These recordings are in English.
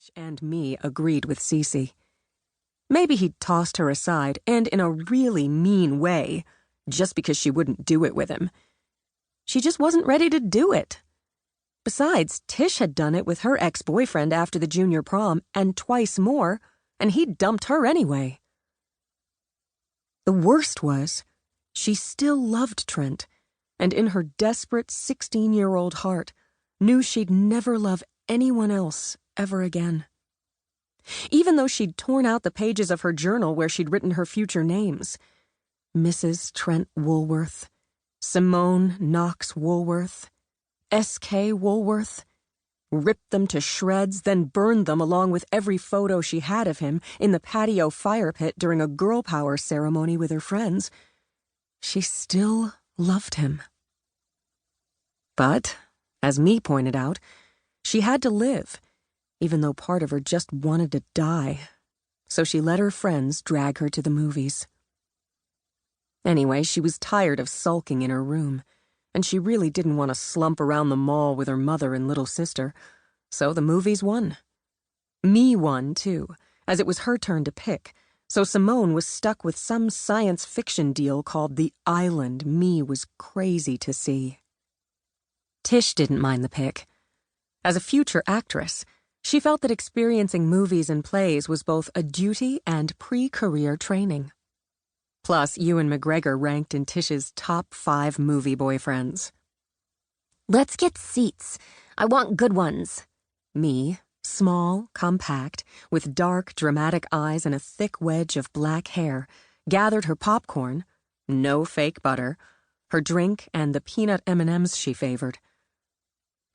Tish and me agreed with Cece. Maybe he'd tossed her aside, and in a really mean way, just because she wouldn't do it with him. She just wasn't ready to do it. Besides, Tish had done it with her ex-boyfriend after the junior prom, and twice more, and he'd dumped her anyway. The worst was, she still loved Trent, and in her desperate 16-year-old heart, knew she'd never love anyone else ever again. Even though she'd torn out the pages of her journal where she'd written her future names, Mrs. Trent Woolworth, Simone Knox Woolworth, S.K. Woolworth, ripped them to shreds, then burned them along with every photo she had of him in the patio fire pit during a girl power ceremony with her friends, she still loved him. But, as me pointed out, she had to live, even though part of her just wanted to die, so she let her friends drag her to the movies. Anyway, she was tired of sulking in her room, and she really didn't want to slump around the mall with her mother and little sister, so the movies won. Me won, too, as it was her turn to pick, so Simone was stuck with some science fiction deal called The Island me was crazy to see. Tish didn't mind the pick. As a future actress, she felt that experiencing movies and plays was both a duty and pre-career training. Plus, Ewan McGregor ranked in Tish's top 5 movie boyfriends. Let's get seats. I want good ones. Me, small, compact, with dark, dramatic eyes and a thick wedge of black hair, gathered her popcorn, no fake butter, her drink, and the peanut M&Ms she favored.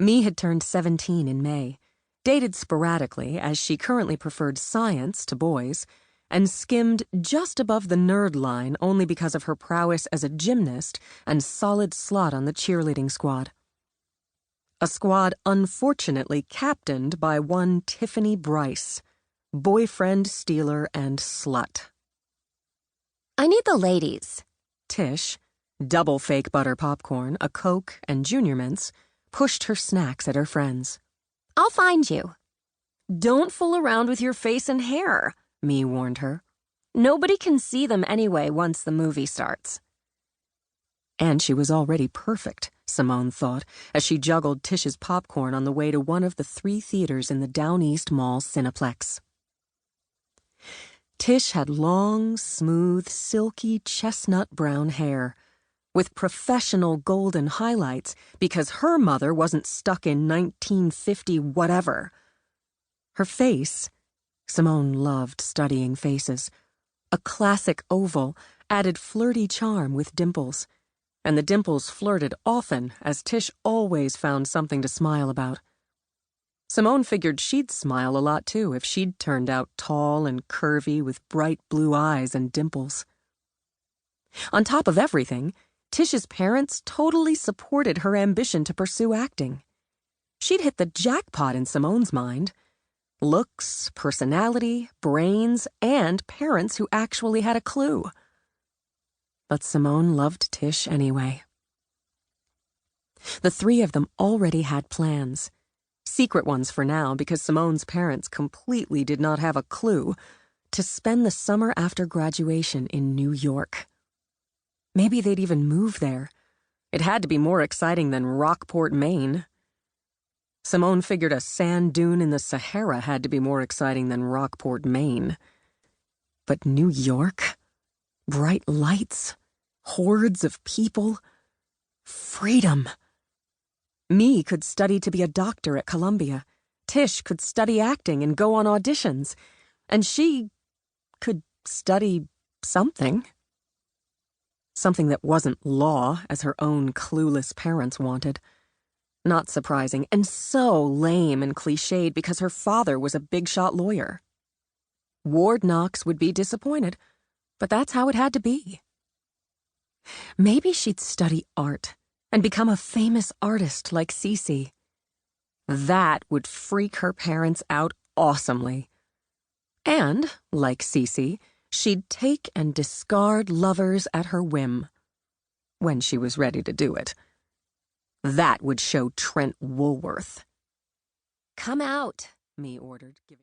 Me had turned 17 in May, dated sporadically as she currently preferred science to boys, and skimmed just above the nerd line only because of her prowess as a gymnast and solid slot on the cheerleading squad. A squad unfortunately captained by one Tiffany Bryce, boyfriend, stealer, and slut. I need the ladies. Tish, double fake butter popcorn, a Coke, and Junior Mints, pushed her snacks at her friends. I'll find you. Don't fool around with your face and hair, Me warned her. Nobody can see them anyway once the movie starts. And she was already perfect, Simone thought, as she juggled Tish's popcorn on the way to one of the 3 theaters in the Down East Mall Cineplex. Tish had long, smooth, silky, chestnut brown hair, with professional golden highlights because her mother wasn't stuck in 1950 whatever. Her face, Simone loved studying faces, a classic oval, added flirty charm with dimples, and the dimples flirted often as Tish always found something to smile about. Simone figured she'd smile a lot too if she'd turned out tall and curvy with bright blue eyes and dimples. On top of everything, Tish's parents totally supported her ambition to pursue acting. She'd hit the jackpot in Simone's mind. Looks, personality, brains, and parents who actually had a clue. But Simone loved Tish anyway. The 3 of them already had plans. Secret ones for now because Simone's parents completely did not have a clue, to spend the summer after graduation in New York. Maybe they'd even move there. It had to be more exciting than Rockport, Maine. Simone figured a sand dune in the Sahara had to be more exciting than Rockport, Maine. But New York? Bright lights? Hordes of people? Freedom! Me could study to be a doctor at Columbia. Tish could study acting and go on auditions. And she could study something. Something that wasn't law, as her own clueless parents wanted. Not surprising, and so lame and cliched because her father was a big-shot lawyer. Ward Knox would be disappointed, but that's how it had to be. Maybe she'd study art and become a famous artist like Cece. That would freak her parents out awesomely. And, like Cece, she'd take and discard lovers at her whim, when she was ready to do it. That would show Trent Woolworth. Come out, Me ordered, giving